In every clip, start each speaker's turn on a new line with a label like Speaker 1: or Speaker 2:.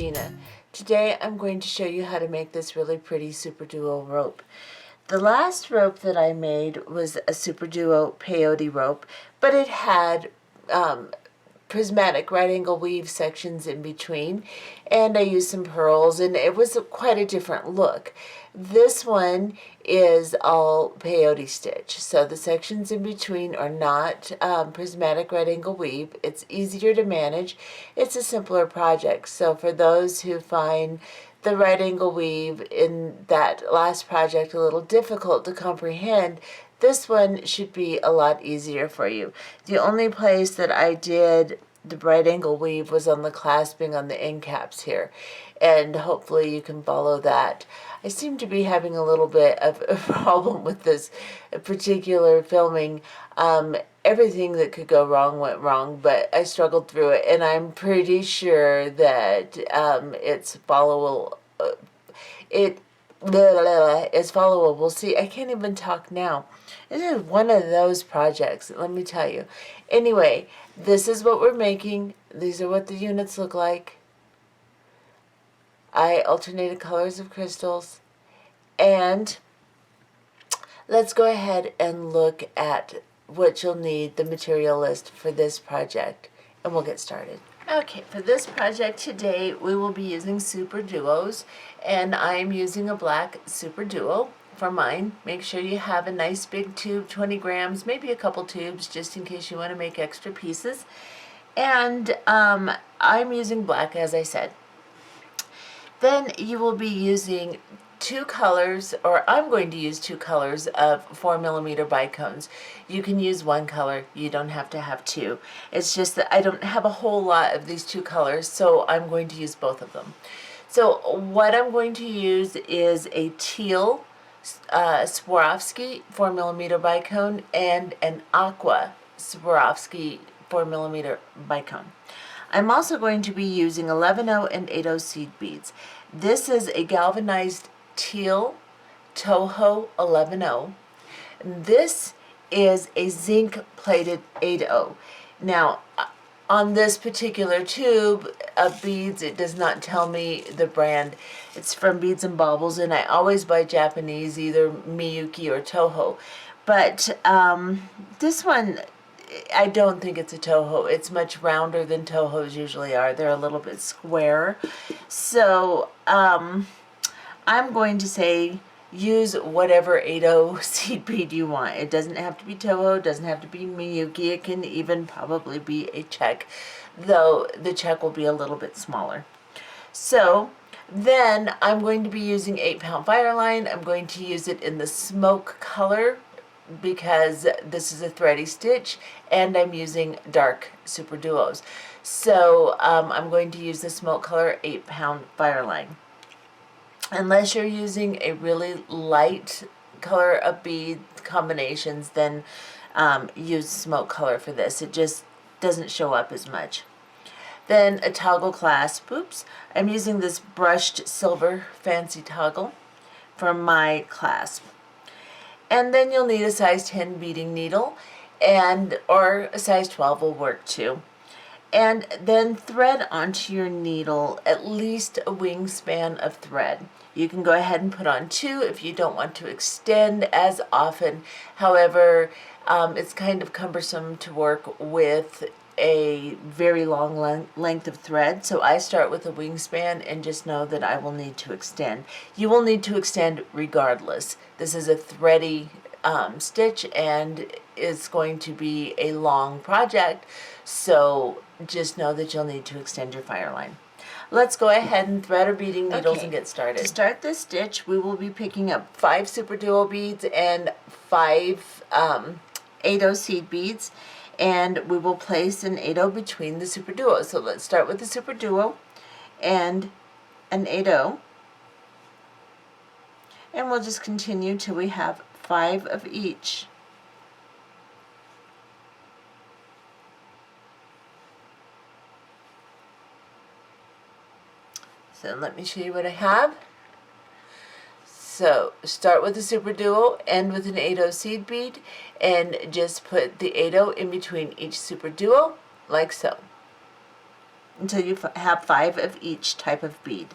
Speaker 1: Gina. Today I'm going to show you how to make this really pretty Super Duo rope. The last rope that I made was a Super Duo peyote rope, but it had prismatic right angle weave sections in between, and I used some pearls, and it was quite a different look. This one is all peyote stitch, so the sections in between are not prismatic right angle weave. It's easier to manage. It's a simpler project, so for those who find the right angle weave in that last project a little difficult to comprehend, this one should be a lot easier for you. The only place that I did the right angle weave was on the clasping on the end caps here, and hopefully you can follow that. I seem to be having a little bit of a problem with this particular filming. Everything that could go wrong went wrong, but I struggled through it, and I'm pretty sure that it's followable. It's followable. See, I can't even talk now. This is one of those projects, let me tell you. Anyway, this is what we're making. These are what the units look like. I alternated colors of crystals. And let's go ahead and look at what you'll need, the material list for this project, and we'll get started. Okay, for this project today, we will be using Super Duos, and I am using a black Super Duo for mine. Make sure you have a nice big tube, 20 grams, maybe a couple tubes, just in case you want to make extra pieces. And I'm using black, as I said. Then you will be using two colors, or I'm going to use two colors of 4mm bicones. You can use one color, you don't have to have two. It's just that I don't have a whole lot of these two colors, so I'm going to use both of them. So what I'm going to use is a teal Swarovski 4mm bicone and an aqua Swarovski 4mm bicone. I'm also going to be using 11/0 and 8/0 seed beads. This is a galvanized teal Toho 11/0. This is a zinc plated 8/0. Now, on this particular tube of beads, it does not tell me the brand. It's from Beads and Baubles, and I always buy Japanese, either Miyuki or Toho. But this one, I don't think it's a Toho. It's much rounder than Tohos usually are. They're a little bit square. So I'm going to say use whatever 8/0 seed bead you want. It doesn't have to be Toho, it doesn't have to be Miyuki. It can even probably be a Czech, though the Czech will be a little bit smaller. So then I'm going to be using 8-pound Fireline. I'm going to use it in the smoke color because this is a thready stitch, and I'm using dark Super Duos. So I'm going to use the smoke color 8-pound Fireline. Unless you're using a really light color of bead combinations, then use smoke color for this. It just doesn't show up as much. Then a toggle clasp. Oops, I'm using this brushed silver fancy toggle for my clasp. And then you'll need a size 10 beading needle, or a size 12 will work too. And then thread onto your needle at least a wingspan of thread. You can go ahead and put on 2 if you don't want to extend as often. However, it's kind of cumbersome to work with a very long length of thread, so I start with a wingspan and just know that I will need to extend. You will need to extend regardless. This is a thready stitch, and it's going to be a long project, so just know that you'll need to extend your Fireline. Let's go ahead and thread our beading needles and get started. To start this stitch, we will be picking up 5 Super Duo beads and 5 8/0 seed beads, and we will place an 8/0 between the Super Duo. So let's start with the Super Duo and an 8/0, and we'll just continue till we have 5 of each. So let me show you what I have. So start with the Super Duo, end with an 8/0 seed bead, and just put the 8/0 in between each Super Duo, like so. until you have 5 of each type of bead.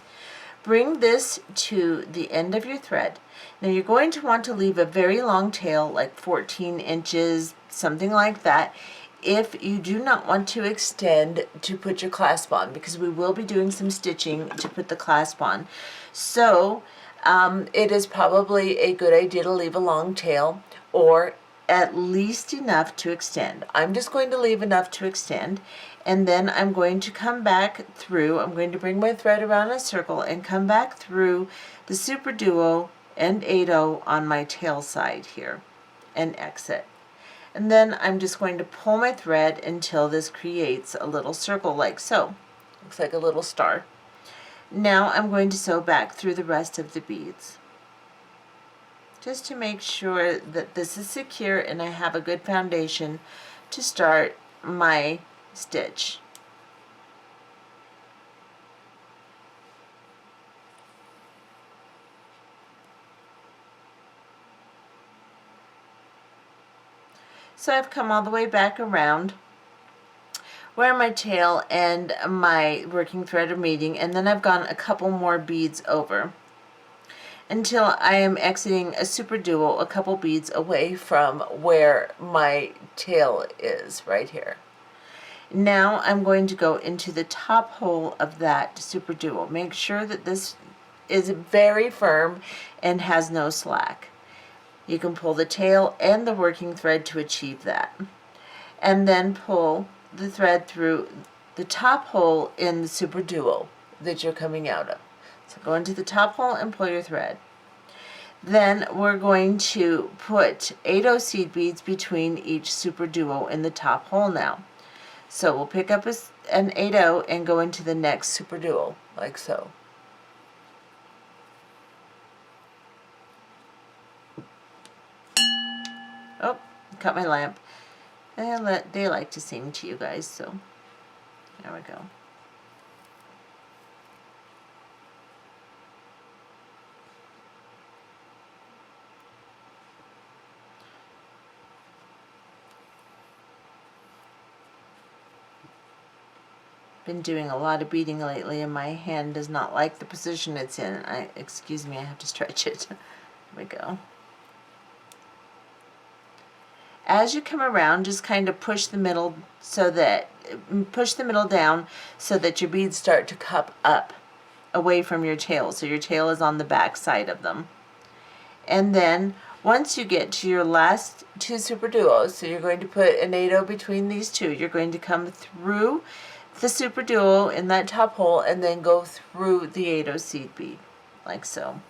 Speaker 1: Bring this to the end of your thread. Now you're going to want to leave a very long tail, like 14 inches, something like that, if you do not want to extend to put your clasp on, because we will be doing some stitching to put the clasp on. So it is probably a good idea to leave a long tail, or at least enough to extend. I'm just going to leave enough to extend, and then I'm going to come back through. I'm going to bring my thread around a circle and come back through the super duo and 8/0 on my tail side here and exit. And then I'm just going to pull my thread until this creates a little circle like so. Looks like a little star. Now I'm going to sew back through the rest of the beads, just to make sure that this is secure and I have a good foundation to start my stitch. So I've come all the way back around where my tail and my working thread are meeting, and then I've gone a couple more beads over until I am exiting a super duo a couple beads away from where my tail is, right here. Now I'm going to go into the top hole of that super duo. Make sure that this is very firm and has no slack. You can pull the tail and the working thread to achieve that. And then pull the thread through the top hole in the super duo that you're coming out of. So go into the top hole and pull your thread. Then we're going to put 8/0 seed beads between each super duo in the top hole now. So we'll pick up an 8/0 and go into the next super duo, like so. Oh, cut my lamp. They like to sing to you guys, so there we go. Been doing a lot of beading lately, and my hand does not like the position it's in. Excuse me, I have to stretch it. There we go. As you come around, just kind of push the middle down so that your beads start to cup up away from your tail, so your tail is on the back side of them. And then once you get to your last 2 super duos, so you're going to put an 8/0 between these two, you're going to come through the super duo in that top hole and then go through the 8/0 seed bead, like so.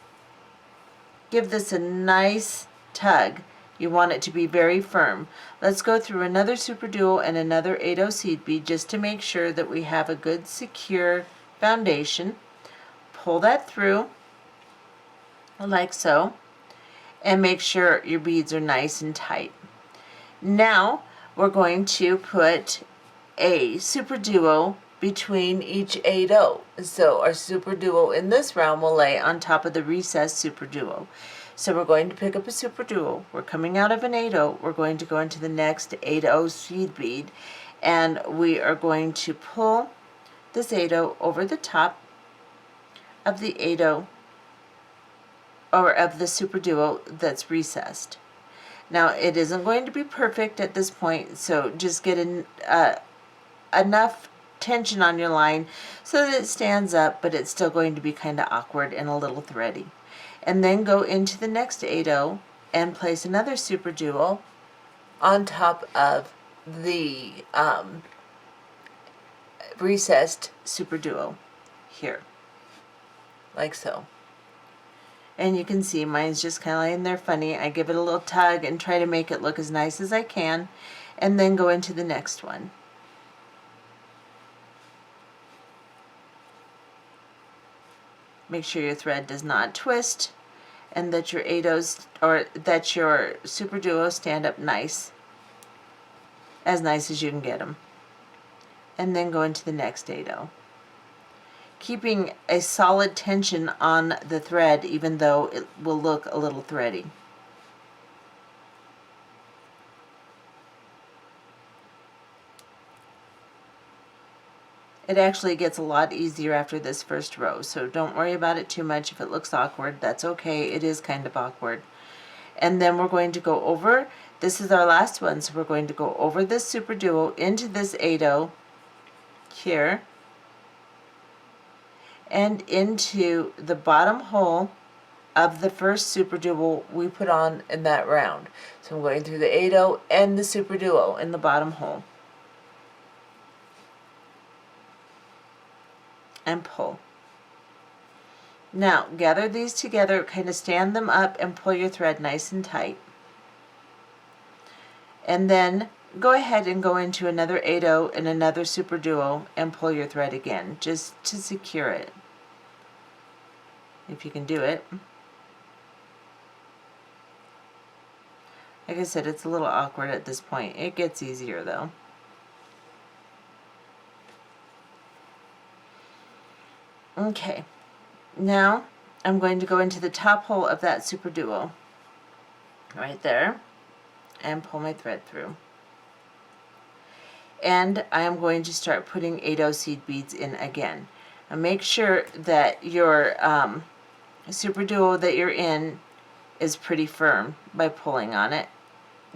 Speaker 1: Give this a nice tug. You want it to be very firm. Let's go through another super duo and another 8/0 seed bead just to make sure that we have a good secure foundation. Pull that through like so, and make sure your beads are nice and tight. Now we're going to put a super duo between each 8/0. So our super duo in this round will lay on top of the recessed super duo. So we're going to pick up a super duo. We're coming out of an 8/0. We're going to go into the next 8/0 seed bead, and we are going to pull this 8/0 over the top of the 8/0, or of the super duo that's recessed. Now it isn't going to be perfect at this point, so just get enough tension on your line so that it stands up, but it's still going to be kind of awkward and a little thready. And then go into the next 8/0 and place another super duo on top of the recessed super duo here, like so. And you can see mine's just kind of laying there funny. I give it a little tug and try to make it look as nice as I can, and then go into the next one. Make sure your thread does not twist, and that your 8/0s, or that your super duos stand up nice as you can get them. And then go into the next 8/0. Keeping a solid tension on the thread even though it will look a little thready. It actually gets a lot easier after this first row, so don't worry about it too much. If it looks awkward, that's okay. It is kind of awkward. And then we're going to go over, this is our last one, so we're going to go over this super duo into this 8-0 here and into the bottom hole of the first super duo we put on in that round. So I'm going through the 8-0 and the super duo in the bottom hole. And pull. Now gather these together, kind of stand them up and pull your thread nice and tight. And then go ahead and go into another 8-0 and another super duo and pull your thread again, just to secure it, if you can do it. Like I said, it's a little awkward at this point. It gets easier though. Okay, now I'm going to go into the top hole of that super duo, right there, and pull my thread through. And I am going to start putting 8-0 seed beads in again. And make sure that your super duo that you're in is pretty firm by pulling on it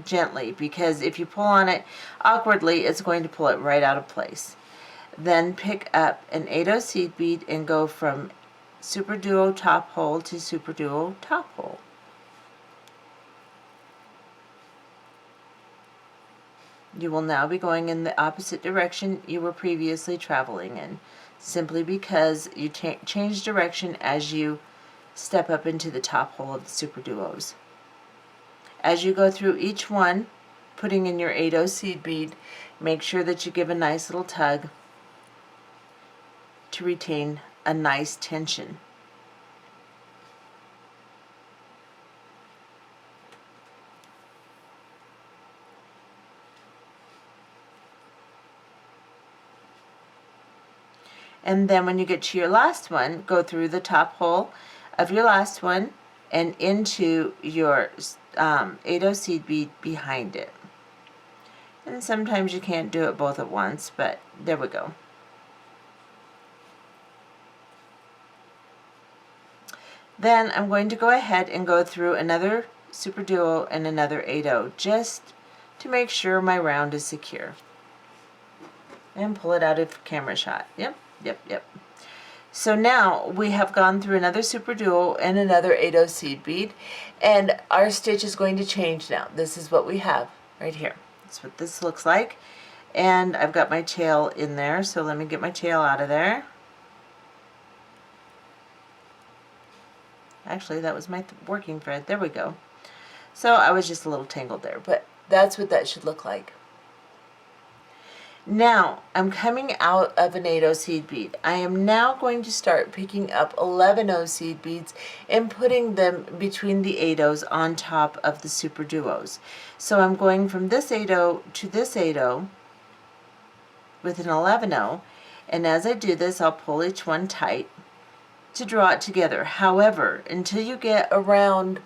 Speaker 1: gently, because if you pull on it awkwardly, it's going to pull it right out of place. Then pick up an 8-0 seed bead and go from super duo top hole to super duo top hole. You will now be going in the opposite direction you were previously traveling in, simply because you change direction as you step up into the top hole of the super duos. As you go through each one, putting in your 8-0 seed bead, make sure that you give a nice little tug to retain a nice tension. And then when you get to your last one, go through the top hole of your last one and into your 8-0 seed bead behind it. And sometimes you can't do it both at once, but there we go. Then I'm going to go ahead and go through another super duo and another 8-0 just to make sure my round is secure. And pull it out of camera shot. Yep. So now we have gone through another super duo and another 8-0 seed bead, and our stitch is going to change now. This is what we have right here. That's what this looks like. And I've got my tail in there, so let me get my tail out of there. Actually, that was my working thread. There we go. So I was just a little tangled there, but that's what that should look like. Now, I'm coming out of an 8-0 seed bead. I am now going to start picking up 11-0 seed beads and putting them between the 8-0s on top of the super duos. So I'm going from this 8-0 to this 8-0 with an 11-0, and as I do this, I'll pull each one tight to draw it together. However, until you get around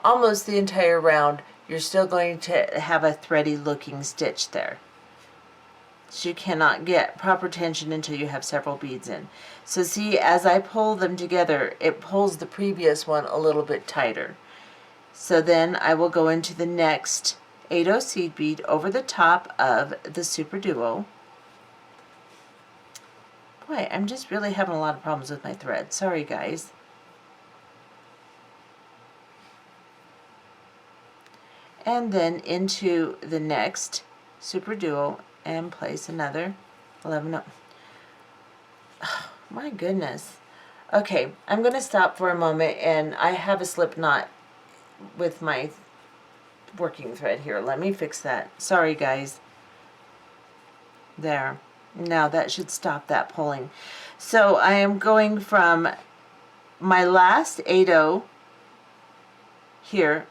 Speaker 1: almost the entire round, you're still going to have a thready looking stitch there. So you cannot get proper tension until you have several beads in. So see, as I pull them together, it pulls the previous one a little bit tighter. So then I will go into the next 8-0 seed bead over the top of the super duo. Boy, I'm just really having a lot of problems with my thread. Sorry, guys. And then into the next super duo and place another 11-0. Oh, my goodness. Okay, I'm going to stop for a moment, and I have a slip knot with my working thread here. Let me fix that. Sorry, guys. There. Now that should stop that pulling. So I am going from my last 8-0 here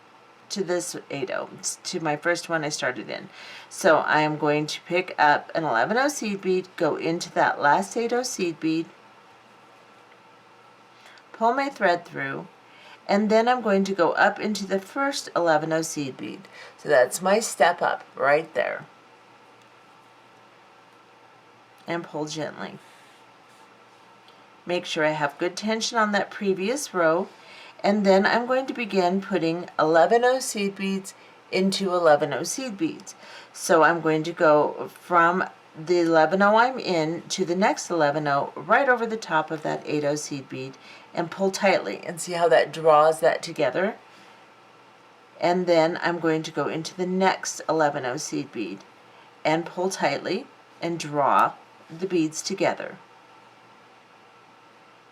Speaker 1: to this 8-0, to my first one I started in. So I am going to pick up an 11-0 seed bead, go into that last 8-0 seed bead, pull my thread through, and then I'm going to go up into the first 11-0 seed bead. So that's my step up right there. And pull gently. Make sure I have good tension on that previous row, and then I'm going to begin putting 11 seed beads into 11 seed beads. So I'm going to go from the 11 I'm in to the next 11 right over the top of that 8 seed bead and pull tightly, and see how that draws that together. And then I'm going to go into the next 11 seed bead and pull tightly and draw the beads together.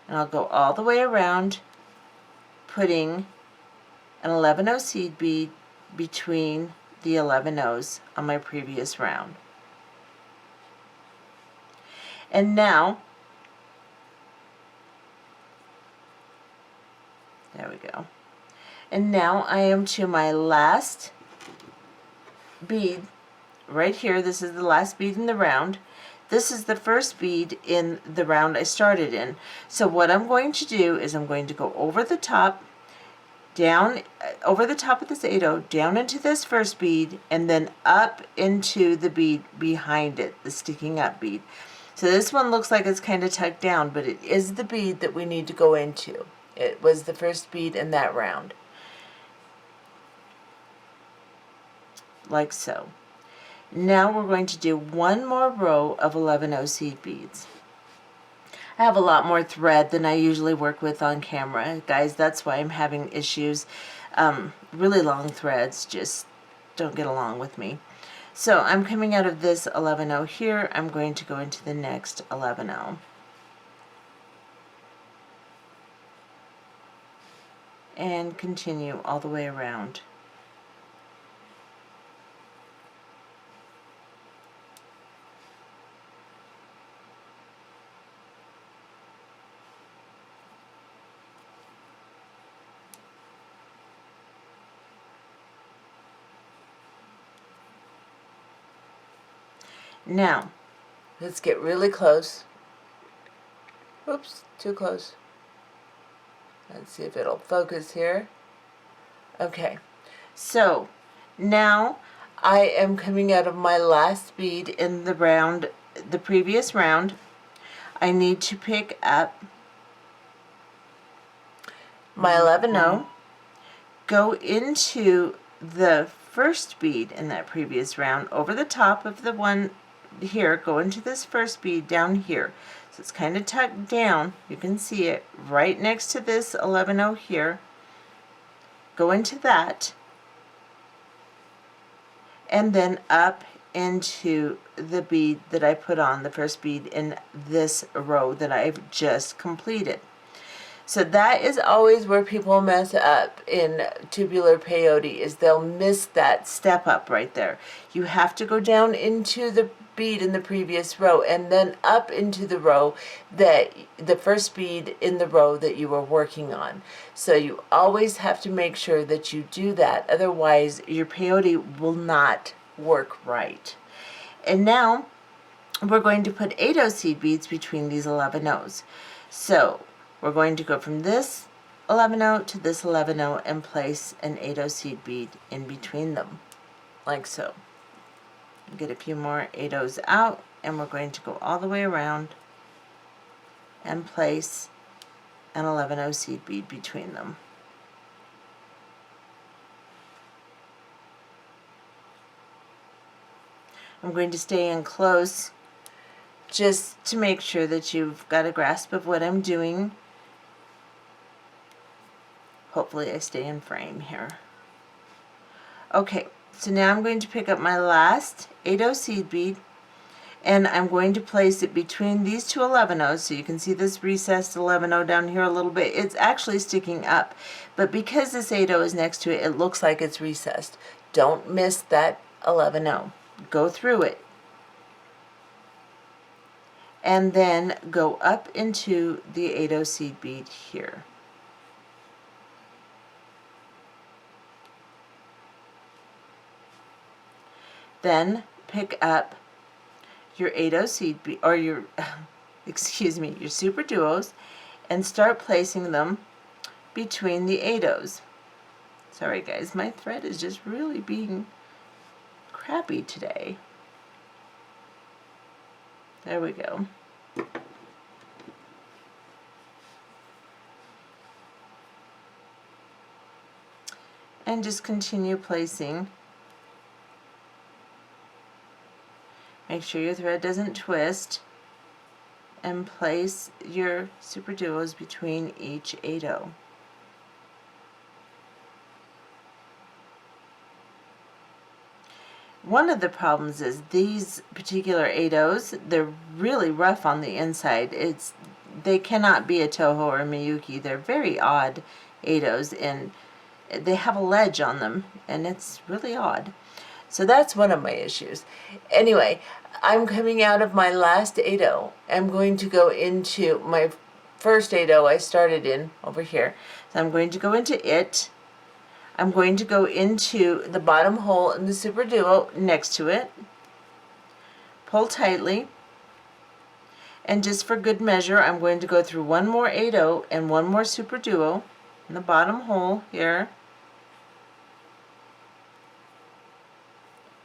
Speaker 1: And I'll go all the way around, putting an 11 seed bead between the 11 O's on my previous round. And now, there we go. And now I am to my last bead right here. This is the last bead in the round. This is the first bead in the round I started in. So what I'm going to do is I'm going to go over the top, down over the top of this 8/0, down into this first bead, and then up into the bead behind it, the sticking up bead. So this one looks like it's kind of tucked down, but it is the bead that we need to go into. It was the first bead in that round. Like so. Now we're going to do one more row of 11 seed beads. I have a lot more thread than I usually work with on camera, guys. That's why I'm having issues. Really long threads just don't get along with me. So I'm coming out of this 11 here. I'm going to go into the next 11. And continue all the way around. Now, let's get really close. Oops, too close. Let's see if it'll focus here. Okay, so now I am coming out of my last bead in the round, the previous round. I need to pick up my 11 go into the first bead in that previous round, over the top of the one here, go into this first bead down here. So it's kind of tucked down. You can see it right next to this 11 here. Go into that, and then up into the bead that I put on, the first bead in this row that I've just completed. So that is always where people mess up in tubular peyote, is they'll miss that step up right there. You have to go down into the bead in the previous row and then up into the row that the first bead in the row that you were working on. So you always have to make sure that you do that, otherwise your peyote will not work right. And now we're going to put 8 seed beads between these 11 O's. So we're going to go from this 11 to this 11 and place an 8 seed bead in between them, like so. Get a few more 8 out, and we're going to go all the way around and place an 11 seed bead between them. I'm going to stay in close just to make sure that you've got a grasp of what I'm doing. Hopefully I stay in frame here. Okay, so now I'm going to pick up my last 8 seed bead, and I'm going to place it between these two 11 So you can see this recessed 11 down here a little bit. It's actually sticking up, but because this 8 is next to it, it looks like it's recessed. Don't miss that 11 Go through it, and then go up into the 8 seed bead here. Then pick up your 8 seed bead, or your excuse me, your super duos, and start placing them between the 8 Sorry guys, my thread is just really being crappy today. There we go. and just continue placing. Make sure your thread doesn't twist, and place your super duos between each 8-0. One of the problems is these particular 8-0s, they're really rough on the inside. They cannot be a Toho or a Miyuki. They're very odd 8-0s, and they have a ledge on them, and it's really odd. So that's one of my issues. Anyway, I'm coming out of my last 8-0. I'm going to go into my first 8-0 I started in over here. So I'm going to go into it. I'm going to go into the bottom hole in the super duo next to it. Pull tightly. And just for good measure, I'm going to go through one more 8-0 and one more super duo in the bottom hole here.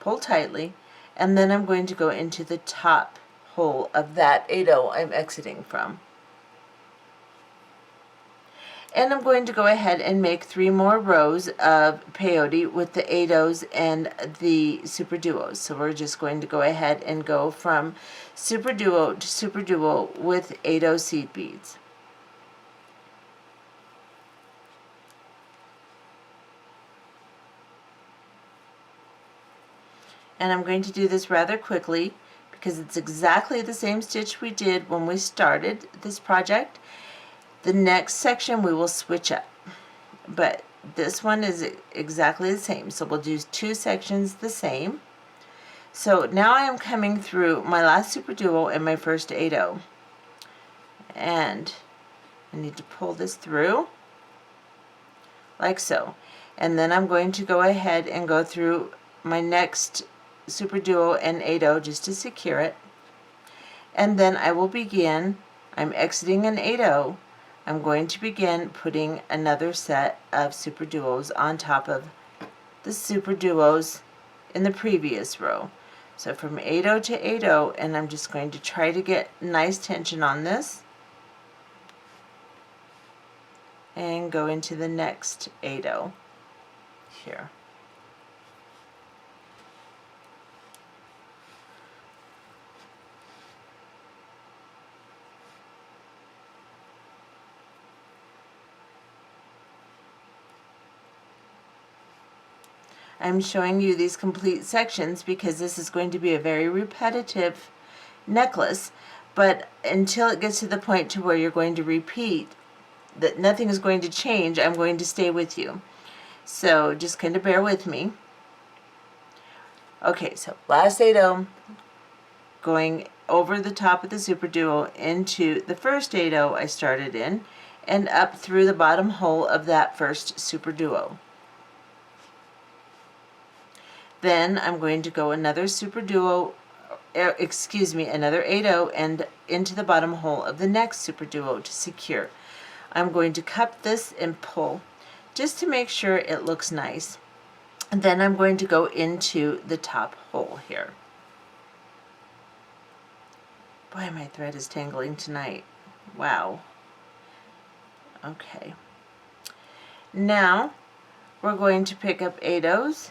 Speaker 1: Pull tightly, and then I'm going to go into the top hole of that 8-0 I'm exiting from. And I'm going to go ahead and make 3 more rows of peyote with the 8-0s and the super duos. So we're just going to go ahead and go from super duo to super duo with 8-0 seed beads. And I'm going to do this rather quickly because it's exactly the same stitch we did when we started this project. The next section we will switch up, but this one is exactly the same, so we'll do 2 sections the same. So now I am coming through my last super duo and my first 8-0, and I need to pull this through like so, and then I'm going to go ahead and go through my next super duo and 8-0 just to secure it, and then I will begin. I'm exiting an 8-0. I'm going to begin putting another set of super duos on top of the super duos in the previous row. So from 8-0 to 8-0, and I'm just going to try to get nice tension on this and go into the next 8-0 here. I'm showing you these complete sections because this is going to be a very repetitive necklace, but until it gets to the point to where you're going to repeat, that nothing is going to change, I'm going to stay with you. So just kind of bear with me. Okay, so last 8-0, going over the top of the super duo into the first 8-0 I started in, and up through the bottom hole of that first super duo. Then I'm going to go another super duo, another 8-0 and into the bottom hole of the next super duo to secure. I'm going to cup this and pull just to make sure it looks nice. And then I'm going to go into the top hole here. Boy, my thread is tangling tonight. Wow. Okay. Now we're going to pick up 8-0s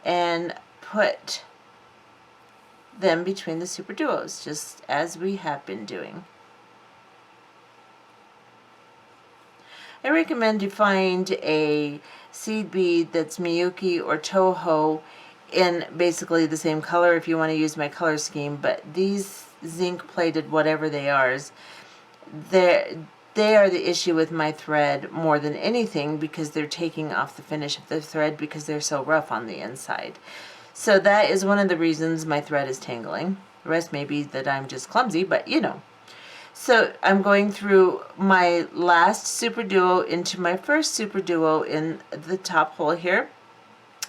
Speaker 1: and put them between the super duos, just as we have been doing. I recommend you find a seed bead that's Miyuki or Toho in basically the same color if you want to use my color scheme, but these zinc plated whatever they are, they are the issue with my thread more than anything because they're taking off the finish of the thread because they're so rough on the inside. So that is one of the reasons my thread is tangling. The rest may be that I'm just clumsy, but you know. So I'm going through my last super duo into my first super duo in the top hole here,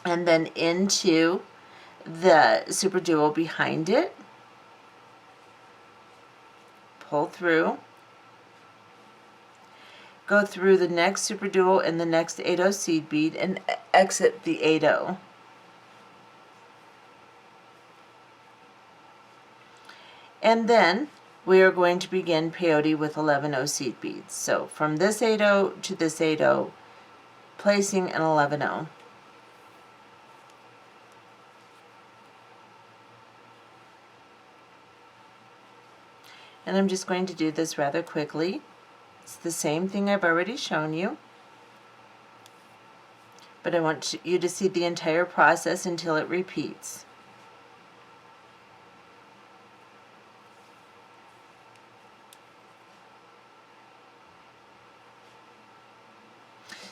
Speaker 1: and then into the super duo behind it. Pull through. Go through the next super duo and the next 8-0 seed bead and exit the 8-0. And then we are going to begin peyote with 11-0 seed beads. So from this 8-0 to this 8-0, placing an 11-0. And I'm just going to do this rather quickly. It's the same thing I've already shown you, but I want you to see the entire process until it repeats.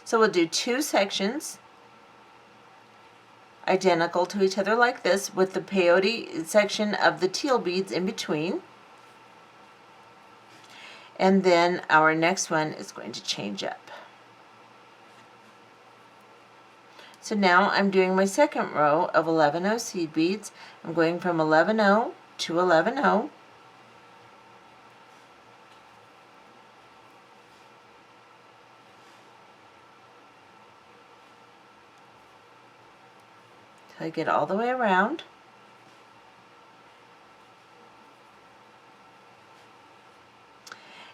Speaker 1: So we'll do 2 sections identical to each other like this, with the peyote section of the teal beads in between. And then our next one is going to change up. So now I'm doing my second row of 11-0 seed beads. I'm going from 11-0 to 11-0. So I get all the way around.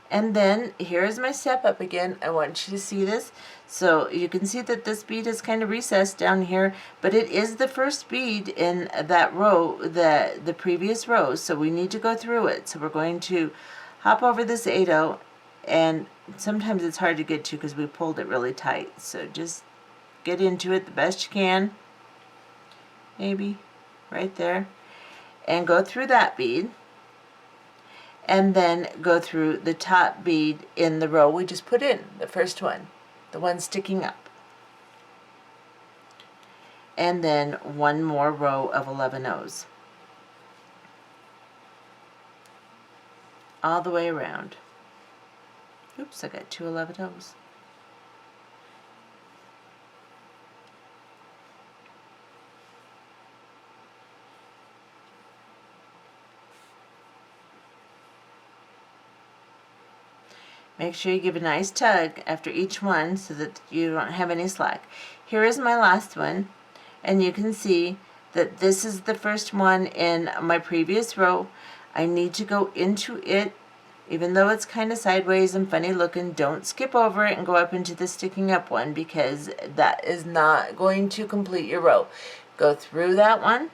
Speaker 1: And then here's my step up again. I want you to see this. So you can see that this bead is kind of recessed down here, but it is the first bead in that row, the previous row, so we need to go through it. So we're going to hop over this 8-0, and sometimes it's hard to get to because we pulled it really tight. So just get into it the best you can, maybe right there, and go through that bead. And then go through the top bead in the row we just put in, the first one, the one sticking up. And then one more row of 11-0s. All the way around. Oops, I got 2 11-0s. Make sure you give a nice tug after each one so that you don't have any slack. Here is my last one, and you can see that this is the first one in my previous row. I need to go into it, even though it's kind of sideways and funny looking. Don't skip over it and go up into the sticking up one, because that is not going to complete your row. Go through that one,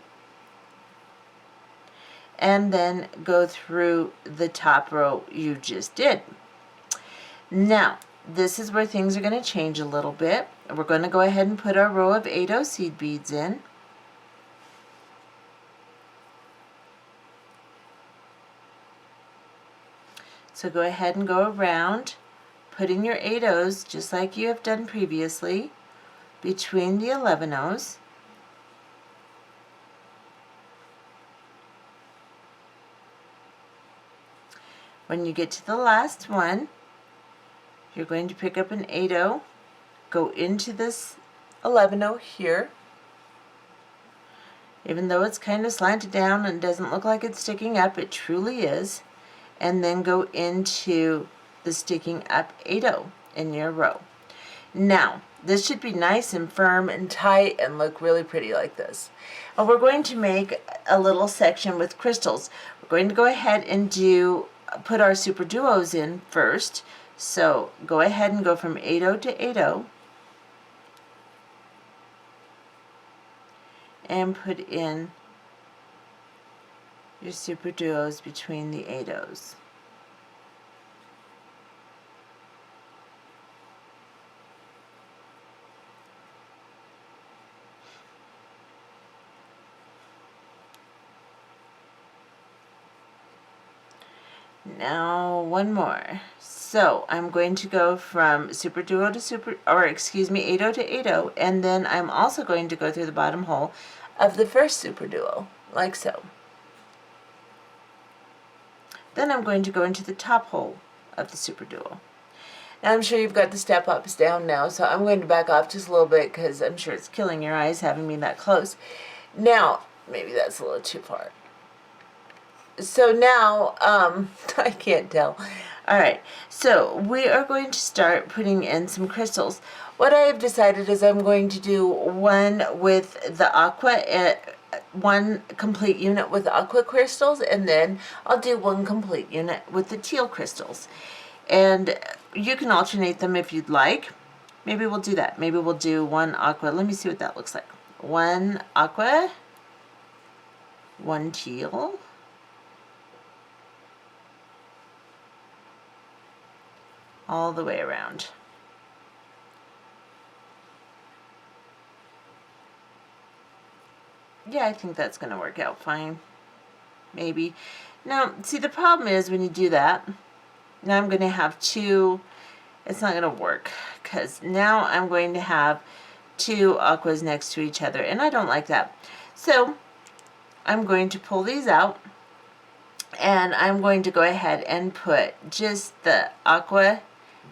Speaker 1: and then go through the top row you just did. Now, this is where things are going to change a little bit. We're going to go ahead and put our row of 8-0 seed beads in. So go ahead and go around, putting your 8-0s, just like you have done previously, between the 11-0s. When you get to the last one, you're going to pick up an 8-0, go into this 11-0 here, even though it's kind of slanted down and doesn't look like it's sticking up, it truly is, and then go into the sticking up 8-0 in your row. Now, this should be nice and firm and tight and look really pretty like this. And we're going to make a little section with crystals. We're going to go ahead and put our super duos in first. So go ahead and go from 8-0 to 8-0 and put in your super duos between the 8-0s. Now one more. So I'm going to go from super duo to 8-0 to 8-0, and then I'm also going to go through the bottom hole of the first super duo, like so. Then I'm going to go into the top hole of the super duo. Now I'm sure you've got the step ups down now, so I'm going to back off just a little bit because I'm sure it's killing your eyes having me that close. Now, maybe that's a little too far. So now, I can't tell. Alright, so we are going to start putting in some crystals. What I have decided is I'm going to do one with the aqua, one complete unit with aqua crystals, and then I'll do one complete unit with the teal crystals. And you can alternate them if you'd like. Maybe we'll do that. Maybe we'll do one aqua. Let me see what that looks like. One aqua, one teal, all the way around. Yeah, I think that's going to work out fine. Maybe. Now, see, the problem is when you do that, now I'm going to have two, it's not going to work, because now I'm going to have two aquas next to each other, and I don't like that. So, I'm going to pull these out, and I'm going to go ahead and put just the aqua,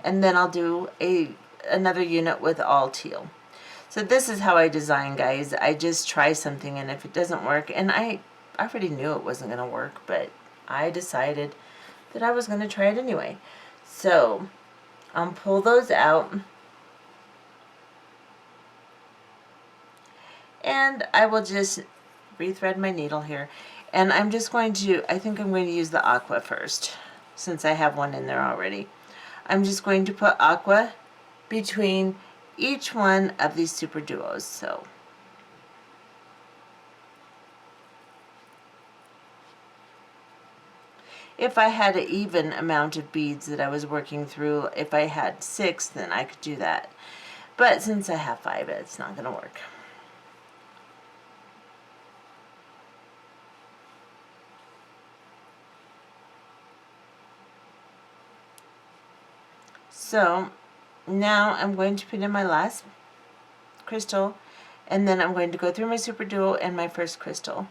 Speaker 1: and then I'll do another unit with all teal. So this is how I design, guys. I just try something, and if it doesn't work, and I already knew it wasn't going to work, but I decided that I was going to try it anyway. So I'll pull those out, and I will just rethread my needle here, and I'm just going to, I think I'm going to use the aqua first, since I have one in there already. I'm just going to put aqua between each one of these super duos. So if I had an even amount of beads that I was working through, if I had 6, then I could do that. But since I have 5, it's not going to work. So now I'm going to put in my last crystal, and then I'm going to go through my super duo and my first crystal.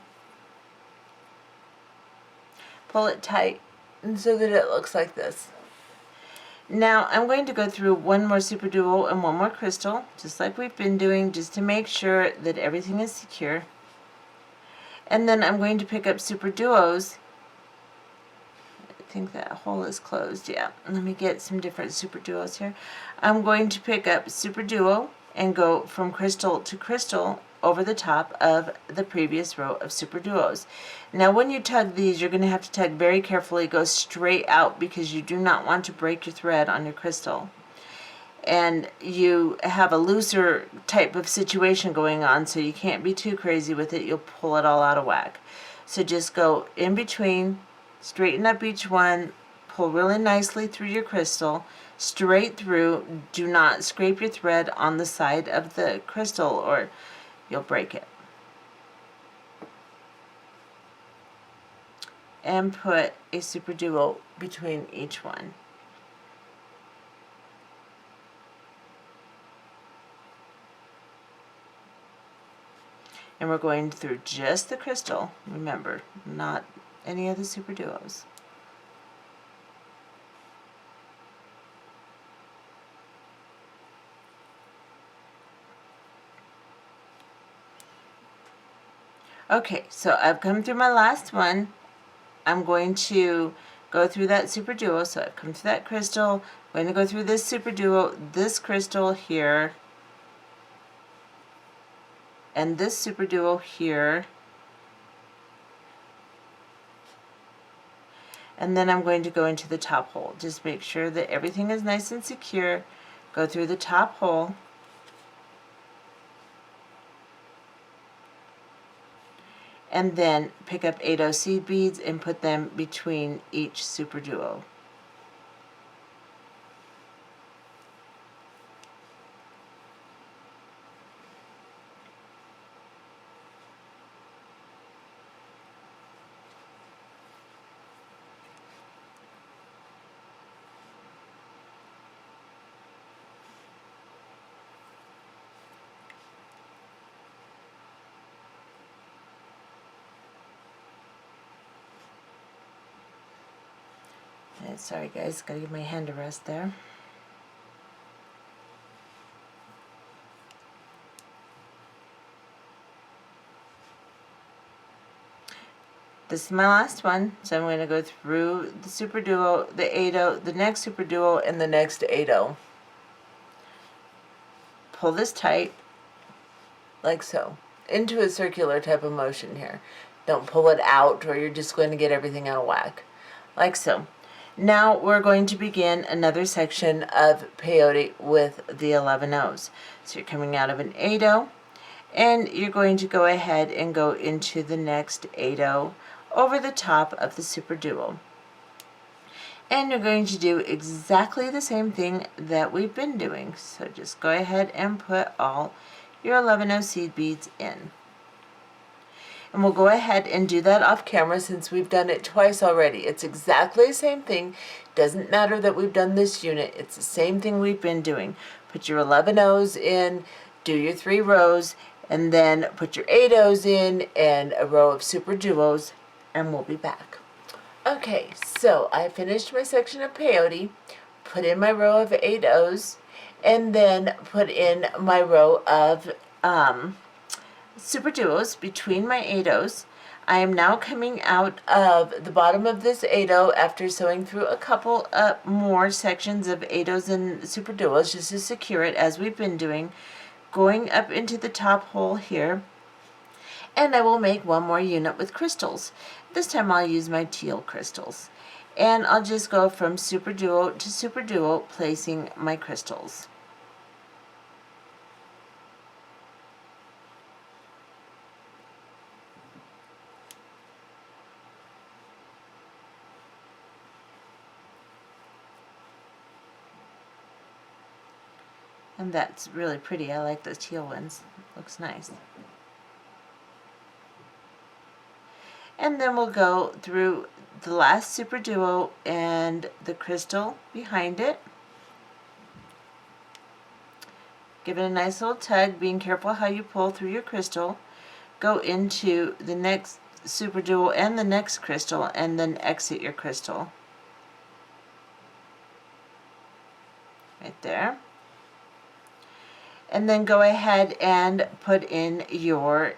Speaker 1: Pull it tight and so that it looks like this. Now I'm going to go through one more super duo and one more crystal, just like we've been doing, just to make sure that everything is secure. And then I'm going to pick up super duos. I think that hole is closed. Yeah, let me get some different super duos here. I'm going to pick up super duo and go from crystal to crystal over the top of the previous row of super duos. Now when you tug these, you're going to have to tug very carefully, go straight out, because you do not want to break your thread on your crystal. And you have a looser type of situation going on, so you can't be too crazy with it. You'll pull it all out of whack. So just go in between, straighten up each one, pull really nicely through your crystal, straight through. Do not scrape your thread on the side of the crystal or you'll break it. And put a super duo between each one. And we're going through just the crystal, remember, not any of the super duos. Okay, so I've come through my last one. I'm going to go through that super duo. So I've come through that crystal. I'm going to go through this super duo, this crystal here, and this super duo here. And then I'm going to go into the top hole. Just make sure that everything is nice and secure. Go through the top hole. And then pick up 8 seed beads and put them between each super duo. And sorry guys, gotta give my hand a rest there. This is my last one, so I'm going to go through the super duo, the 8, the next super duo, and the next 8. Pull this tight, like so, into a circular type of motion here. Don't pull it out or you're just going to get everything out of whack, like so. Now we're going to begin another section of peyote with the 11 O's. So you're coming out of an 8-O, and you're going to go ahead and go into the next 8-O over the top of the super duo. And you're going to do exactly the same thing that we've been doing. So just go ahead and put all your 11O seed beads in. And we'll go ahead and do that off camera since we've done it twice already. It's exactly the same thing. Doesn't matter that we've done this unit. It's the same thing we've been doing. Put your 11 O's in, do your 3 rows, and then put your 8 O's in and a row of super duos, and we'll be back. Okay, so I finished my section of peyote, put in my row of 8 O's, and then put in my row of super duos between my 8 O's. I am now coming out of the bottom of this 8-O after sewing through a couple more sections of 8 O's and super duos just to secure it as we've been doing, going up into the top hole here, and I will make one more unit with crystals. This time I'll use my teal crystals, and I'll just go from super duo to super duo placing my crystals. And that's really pretty. I like those teal ones. Looks nice. And then we'll go through the last super duo and the crystal behind it. Give it a nice little tug, being careful how you pull through your crystal. Go into the next super duo and the next crystal, and then exit your crystal. Right there. And then go ahead and put in your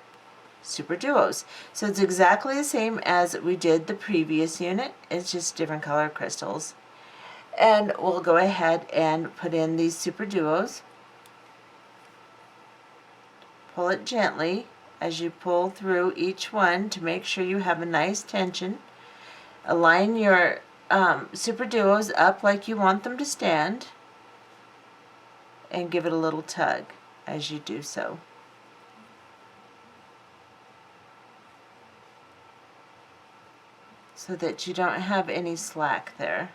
Speaker 1: super duos. So it's exactly the same as we did the previous unit. It's just different color crystals. And we'll go ahead and put in these super duos. Pull it gently as you pull through each one to make sure you have a nice tension. Align your super duos up like you want them to stand, and give it a little tug as you do so. So that you don't have any slack there.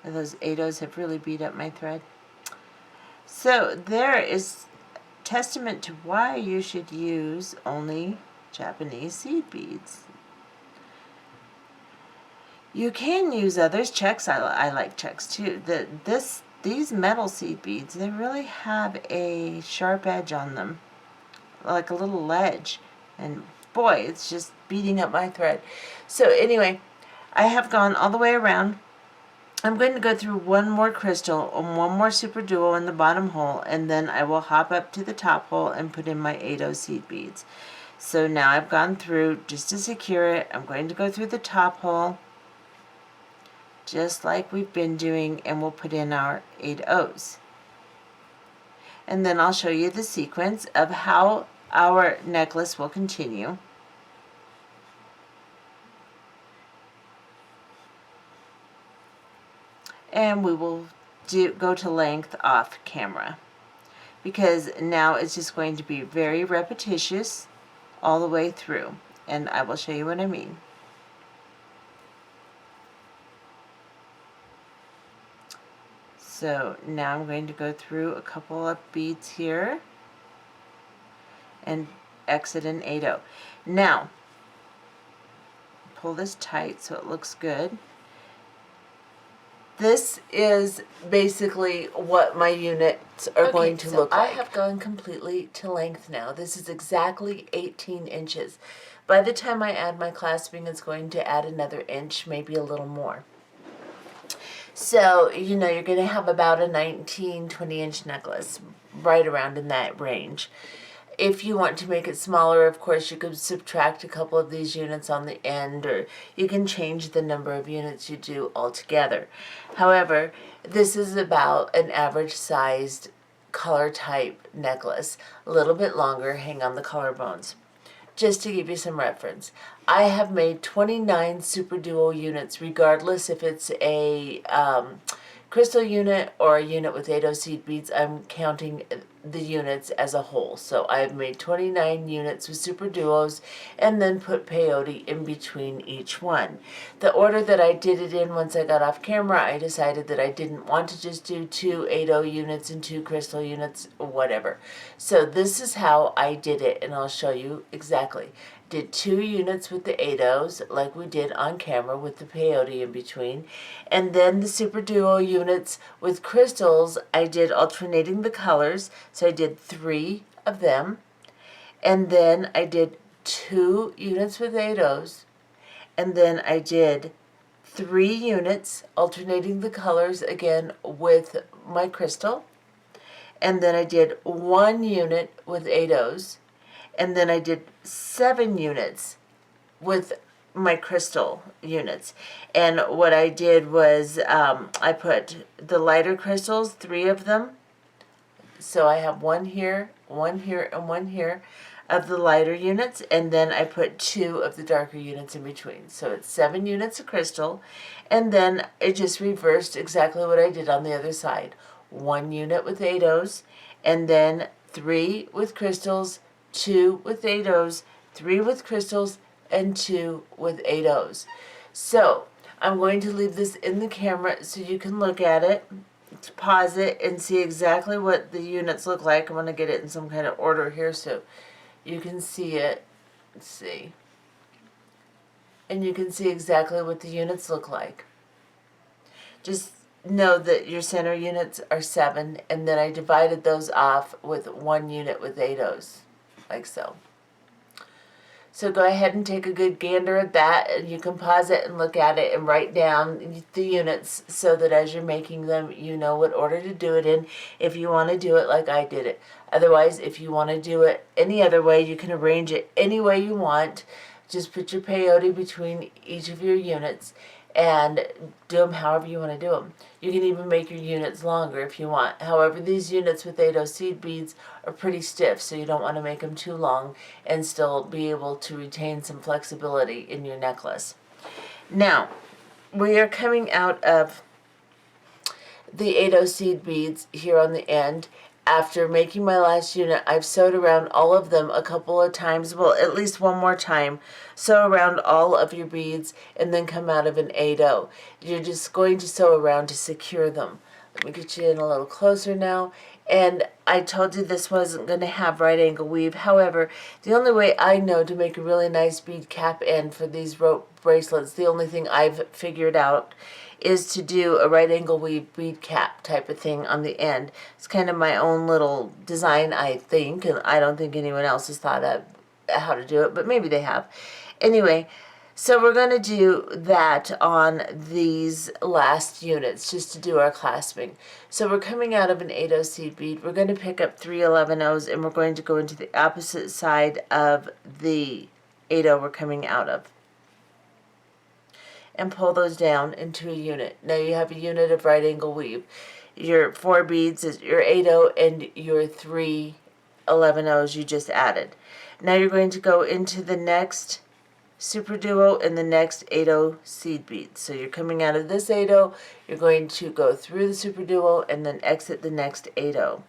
Speaker 1: And those 8 O's have really beat up my thread. So there is testament to why you should use only Japanese seed beads. You can use others. Checks, I like checks too. These metal seed beads, they really have a sharp edge on them, like a little ledge, and boy, it's just beating up my thread. So anyway, I have gone all the way around. I'm going to go through one more crystal and one more super duo in the bottom hole, and then I will hop up to the top hole and put in my 8-O seed beads. So now I've gone through just to secure it. I'm going to go through the top hole just like we've been doing, and we'll put in our 8 O's. And then I'll show you the sequence of how our necklace will continue. And we will go to length off camera, because now it's just going to be very repetitious all the way through, and I will show you what I mean. So now I'm going to go through a couple of beads here and exit an 8-O. Now, pull this tight so it looks good. This is basically what my units are going to look like. I have gone completely to length now. This is exactly 18 inches. By the time I add my clasping, it's going to add another inch, maybe a little more. So, you know, you're going to have about a 19, 20-inch necklace, right around in that range. If you want to make it smaller, of course, you could subtract a couple of these units on the end, or you can change the number of units you do altogether. However, this is about an average-sized collar type necklace, a little bit longer, hang on the collarbones. just to give you some reference. I have made 29 super duo units, regardless if it's a crystal unit or a unit with 8O seed beads. I'm counting the units as a whole. So I've made 29 units with super duos and then put peyote in between each one. The order that I did it in once I got off camera, I decided that I didn't want to just do 2 8O units and 2 crystal units, or whatever. So this is how I did it, and I'll show you exactly. Did 2 units with the 8Os like we did on camera with the peyote in between, and then the super duo units with crystals I did alternating the colors, so I did 3 of them, and then I did 2 units with 8Os, and then I did 3 units alternating the colors again with my crystal, and then I did 1 unit with 8Os, and then I did 7 units with my crystal units. And what I did was I put the lighter crystals, 3 of them. So I have 1 here, 1 here, and 1 here of the lighter units, and then I put 2 of the darker units in between. So it's 7 units of crystal, and then it just reversed exactly what I did on the other side. 1 unit with 8Os, and then 3 with crystals, 2 with 8Os, 3 with crystals, and 2 with 8Os. So I'm going to leave this in the camera so you can look at it, to pause it, and see exactly what the units look like. I'm going to get it in some kind of order here so you can see it. Let's see. And you can see exactly what the units look like. Just know that your center units are 7, and then I divided those off with 1 unit with 8Os, like so. So go ahead and take a good gander at that, and you can pause it and look at it and write down the units so that as you're making them, you know what order to do it in if you want to do it like I did it. Otherwise, if you want to do it any other way, you can arrange it any way you want. Just put your peyote between each of your units and do them however you want to do them. You can even make your units longer if you want. However, these units with 8O seed beads are pretty stiff, so you don't want to make them too long and still be able to retain some flexibility in your necklace. Now, we are coming out of the 8O seed beads here on the end. After making my last unit, I've sewed around all of them a couple of times, well, at least one more time. Sew around all of your beads and then come out of an 8O. You're just going to sew around to secure them. Let me get you in a little closer now. And I told you this wasn't going to have right angle weave. However, the only way I know to make a really nice bead cap end for these rope bracelets, the only thing I've figured out is to do a right angle weave bead cap type of thing on the end. It's kind of my own little design, I think, and I don't think anyone else has thought of how to do it, but maybe they have. Anyway, so we're going to do that on these last units just to do our clasping. So we're coming out of an 8O seed bead. We're going to pick up 3 11Os, and we're going to go into the opposite side of the 8O we're coming out of, and pull those down into a unit. Now you have a unit of right angle weave. Your 4 beads is your 8O and your 3 11Os you just added. Now you're going to go into the next super duo and the next 8O seed bead. So you're coming out of this 8O, you're going to go through the super duo and then exit the next 8O.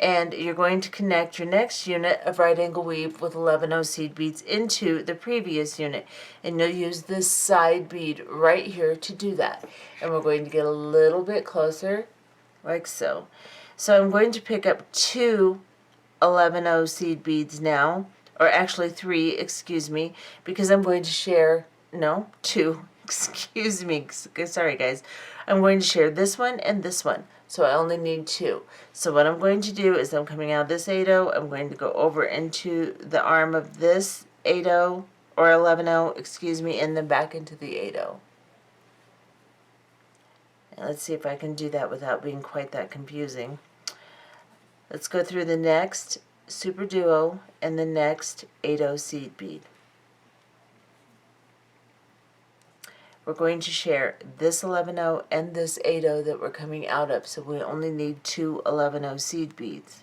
Speaker 1: And you're going to connect your next unit of right angle weave with 11O seed beads into the previous unit, and you'll use this side bead right here to do that. And we're going to get a little bit closer like so. So I'm going to pick up 2 11O seed beads now, or actually 3, excuse me, because I'm going to share, no, 2, excuse me, sorry guys. I'm going to share this one and this one. So I only need 2. So what I'm going to do is I'm coming out of this 8O, I'm going to go over into the arm of this 8O, or 11O, excuse me, and then back into the 8O. And let's see if I can do that without being quite that confusing. Let's go through the next super duo and the next 8O seed bead. We're going to share this 11O and this 8O that we're coming out of, so we only need 2 11O seed beads.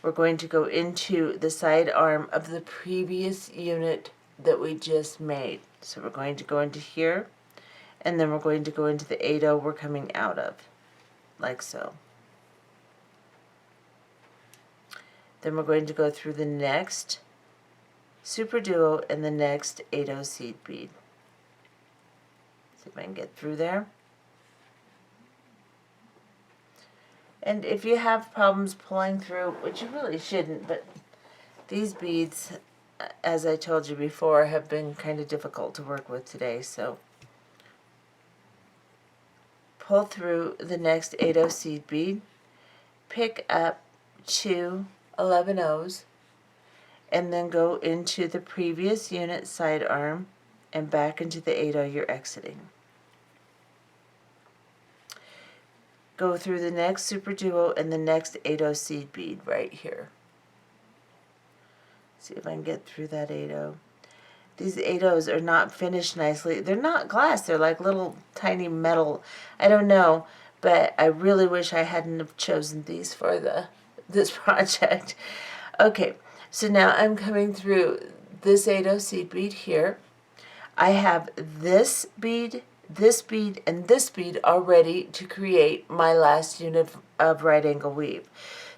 Speaker 1: we're going to go into the side arm of the previous unit that we just made. So we're going to go into here, and then we're going to go into the 8-0 we're coming out of, like so. Then we're going to go through the next super duo and the next 8-0 seed bead. See if I can get through there. And if you have problems pulling through, which you really shouldn't, but these beads, as I told you before, have been kind of difficult to work with today, so pull through the next 8-0 seed bead, pick up 2 11-0s, and then go into the previous unit side arm and back into the 8-0 you're exiting. Go through the next super duo and the next 8-0 seed bead right here. See if I can get through that 8-0. These 8-0s are not finished nicely. They're not glass. They're like little tiny metal. I don't know, but I really wish I hadn't have chosen these for this project. Okay, so now I'm coming through this 8-0 seed bead here. I have this bead, and this bead already to create my last unit of right angle weave.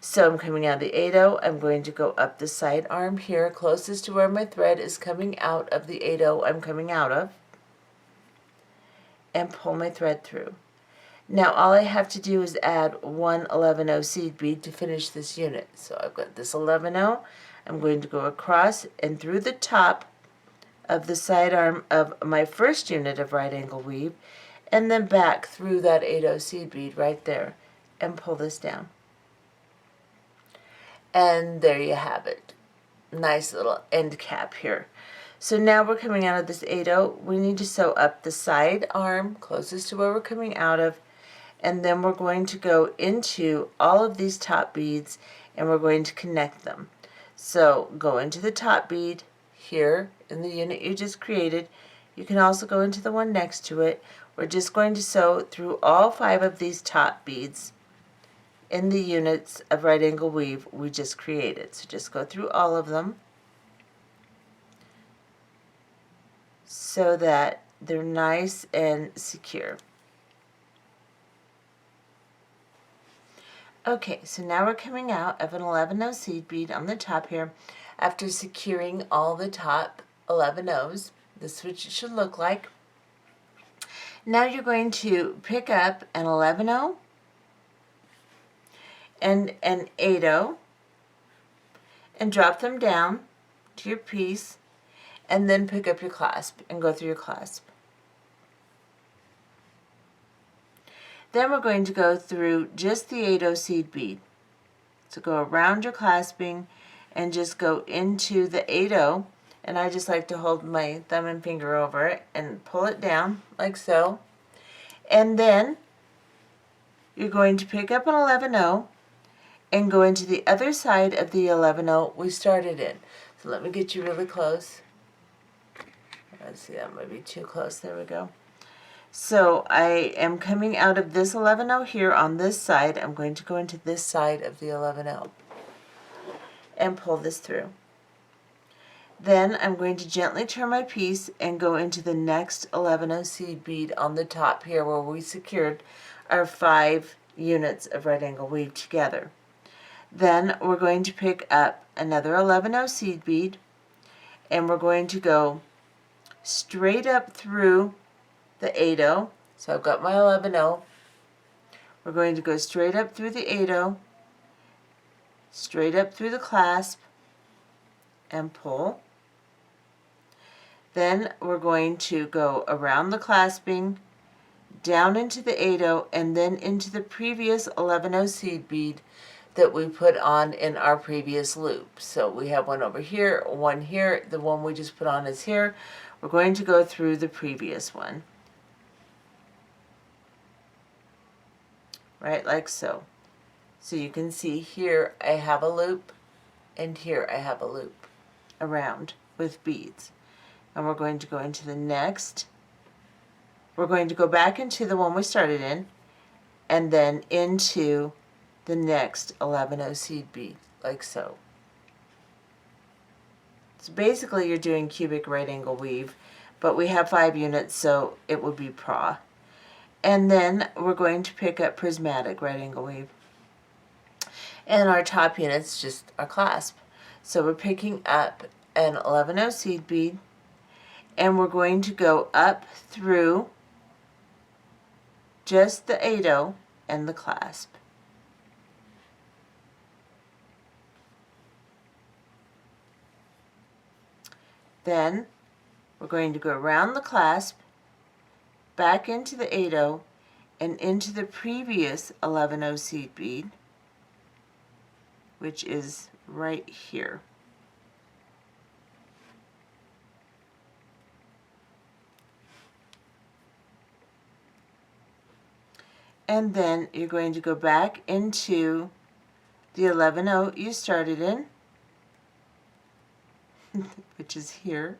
Speaker 1: So I'm coming out of the 8-0, I'm going to go up the side arm here, closest to where my thread is coming out of the 8-0 I'm coming out of, and pull my thread through. Now all I have to do is add 1 11-0 seed bead to finish this unit. So I've got this 11-0, I'm going to go across and through the top of the side arm of my first unit of right angle weave, and then back through that 8-0 seed bead right there, and pull this down. And there you have it. Nice little end cap here. So now we're coming out of this 8-0. We need to sew up the side arm closest to where we're coming out of, and then we're going to go into all of these top beads and we're going to connect them. So go into the top bead here in the unit you just created. You can also go into the one next to it. We're just going to sew through all 5 of these top beads in the units of right angle weave we just created. So just go through all of them so that they're nice and secure. Okay, so now we're coming out of an 11-0 seed bead on the top here. After securing all the top 11-0s, this is what it should look like. Now you're going to pick up an 11-0 and an 8-0 and drop them down to your piece, and then pick up your clasp and go through your clasp. Then we're going to go through just the 8-0 seed bead. So go around your clasping and just go into the 8-0, and I just like to hold my thumb and finger over it and pull it down like so. And then you're going to pick up an 11-0 and go into the other side of the 11-0 we started in. So let me get you really close. Let's see, that might be too close. There we go. So I am coming out of this 11-0 here on this side. I'm going to go into this side of the 11-0 and pull this through. Then I'm going to gently turn my piece and go into the next 11-0 seed bead on the top here where we secured our 5 units of right angle weave together. Then we're going to pick up another 11-0 seed bead, and we're going to go straight up through the 8-0. So I've got my 11-0. We're going to go straight up through the 8-0, straight up through the clasp, and pull. Then we're going to go around the clasping, down into the 8-0, and then into the previous 11-0 seed bead that we put on in our previous loop. So we have one over here, one here, the one we just put on is here. We're going to go through the previous one. Right, like so. So you can see here I have a loop, and here I have a loop around with beads. And we're going to go into the next. We're going to go back into the one we started in, and then into the next 11-0 seed bead. like so. So basically you're doing cubic right angle weave, but we have 5 units, so it would be pra. And then we're going to pick up prismatic right angle weave. And our top unit's just our clasp. So we're picking up an 11-0 seed bead, and we're going to go up through just the 8-0 and the clasp. Then we're going to go around the clasp, back into the 8-0, and into the previous 11-0 seed bead, which is right here. And then you're going to go back into the 11-0 you started in, which is here.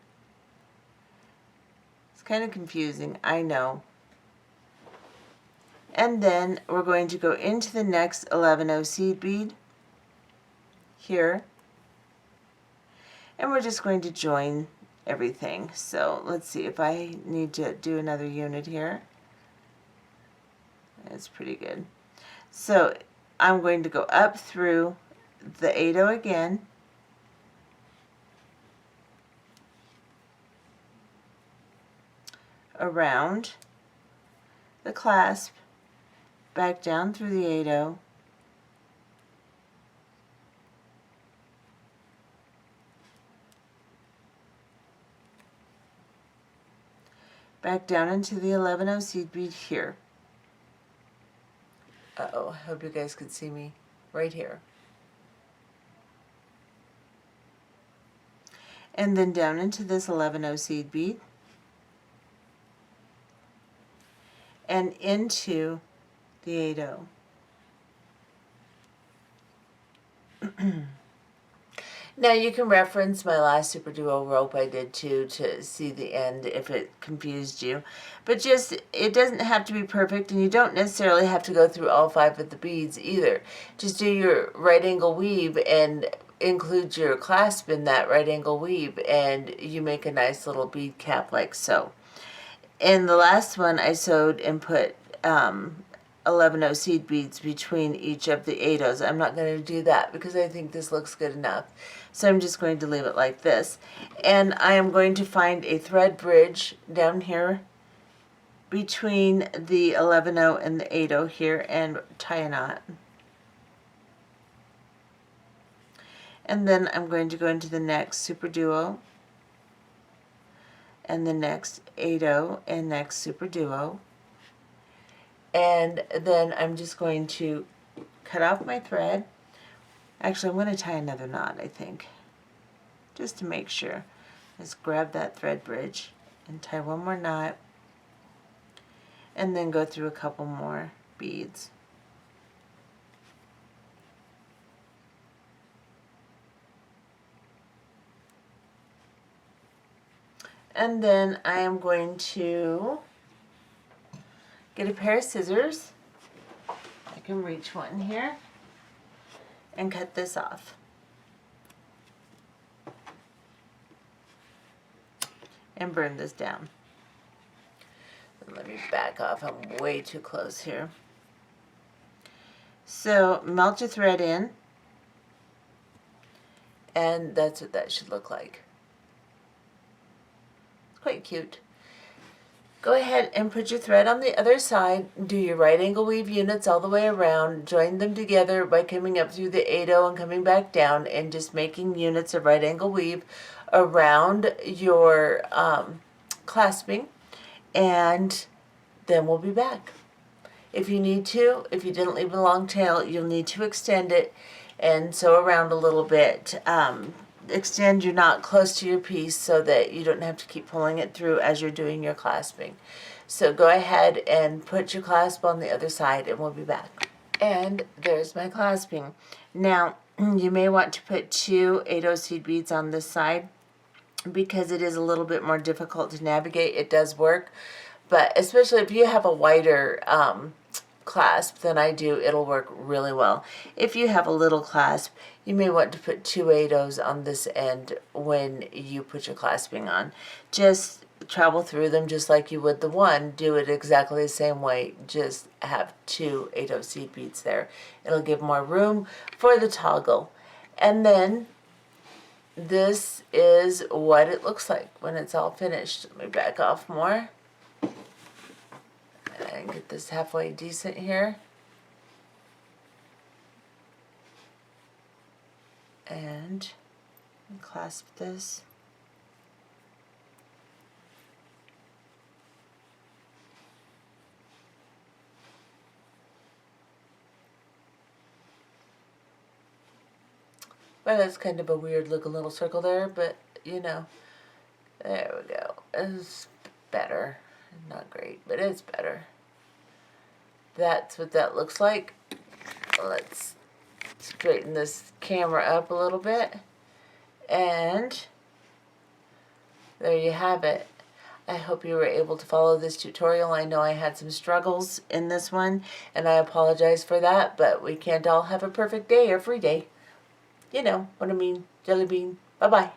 Speaker 1: It's kind of confusing, I know. And then we're going to go into the next 11-0 seed bead here, and we're just going to join everything. So let's see if I need to do another unit here. That's pretty good. So I'm going to go up through the 8-0 again, around the clasp, back down through the 8-0, back down into the 11-0 seed bead here. Uh-oh, I hope you guys can see me right here. And then down into this 11-0 seed bead, and into the 8-0. Now you can reference my last super duo rope I did too to see the end if it confused you. But just, it doesn't have to be perfect, and you don't necessarily have to go through all 5 of the beads either. Just do your right angle weave and include your clasp in that right angle weave, and you make a nice little bead cap like so. In the last one I sewed and put 11-0 seed beads between each of the 8-0s. I'm not going to do that because I think this looks good enough. So I'm just going to leave it like this. And I am going to find a thread bridge down here between the 11-0 and the 8-0 here and tie a knot. And then I'm going to go into the next super duo and the next 8-0 and next super duo. And then I'm just going to cut off my thread. Actually, I'm going to tie another knot, I think, just to make sure. Just grab that thread bridge and tie one more knot, and then go through a couple more beads. And then I am going to get a pair of scissors. I can reach one here and cut this off. And burn this down. And let me back off, I'm way too close here. So melt your thread in, and that's what that should look like. It's quite cute. Go ahead and put your thread on the other side, do your right angle weave units all the way around, join them together by coming up through the 8-0 and coming back down, and just making units of right angle weave around your clasping, and then we'll be back. If you need to, if you didn't leave a long tail, you'll need to extend it and sew around a little bit. Extend your knot close to your piece so that you don't have to keep pulling it through as you're doing your clasping. So go ahead and put your clasp on the other side, and we'll be back. And there's my clasping. Now, you may want to put 2 8-0 seed beads on this side because it is a little bit more difficult to navigate. It does work, but especially if you have a wider clasp than I do, it'll work really well. If you have a little clasp, you may want to put 2 8/0s on this end when you put your clasping on. Just travel through them just like you would the one. Do it exactly the same way. Just have 2 8/0 seed beads there. It'll give more room for the toggle. And then this is what it looks like when it's all finished. Let me back off more and get this halfway decent here. And clasp this. Well, that's kind of a weird looking little circle there, but you know, there we go. It's better. Not great, but it's better. That's what that looks like. Let's straighten this camera up a little bit. And there you have it. I hope you were able to follow this tutorial. I know I had some struggles in this one, and I apologize for that, but we can't all have a perfect day every day. You know what I mean. Jelly bean. Bye-bye.